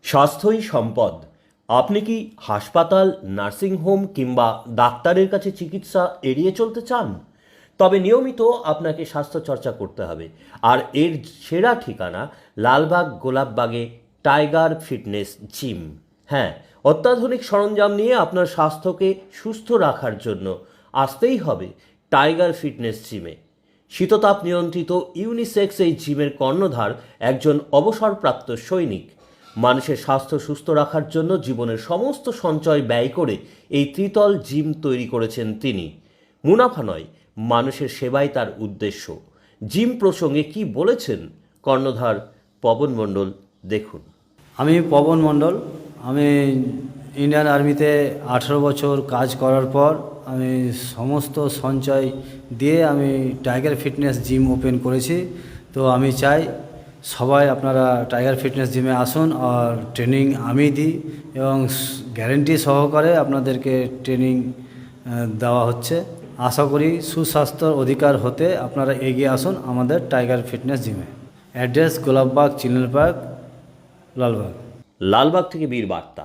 স্বাস্থ্যই সম্পদ। আপনি কি হাসপাতাল, নার্সিংহোম কিংবা ডাক্তারের কাছে চিকিৎসা এড়িয়ে চলতে চান? তবে নিয়মিত আপনাকে স্বাস্থ্যচর্চা করতে হবে। আর এর সেরা ঠিকানা লালবাগ গোলাপবাগে টাইগার ফিটনেস জিম। হ্যাঁ, অত্যাধুনিক সরঞ্জাম নিয়ে আপনার স্বাস্থ্যকে সুস্থ রাখার জন্য আসতেই হবে টাইগার ফিটনেস জিমে। শীততাপ নিয়ন্ত্রিত ইউনিসেক্স এই জিমের কর্ণধার একজন অবসরপ্রাপ্ত সৈনিক। মানুষের স্বাস্থ্য সুস্থ রাখার জন্য জীবনের সমস্ত সঞ্চয় ব্যয় করে এই ত্রিতল জিম তৈরি করেছেন তিনি। মুনাফা নয়, মানুষের সেবাই তার উদ্দেশ্য। জিম প্রসঙ্গে কি বলেছেন কর্ণধার পবন মণ্ডল, দেখুন। আমি পবন মণ্ডল। আমি ইন্ডিয়ান আর্মিতে 18 বছর কাজ করার পর আমি সমস্ত সঞ্চয় দিয়ে আমি টাইগার ফিটনেস জিম ওপেন করেছি। তো আমি চাই সবাই আপনারা টাইগার ফিটনেস জিমে আসুন, আর ট্রেনিং আমি দিই এবং গ্যারেন্টি সহকারে আপনাদেরকে ট্রেনিং দেওয়া হচ্ছে। আশা করি সুস্বাস্থ্যর অধিকার হতে আপনারা এগিয়ে আসুন আমাদের টাইগার ফিটনেস জিমে। Address Golapbag, children park, Lalbagh. Lalbagh থেকে বীর বার্তা।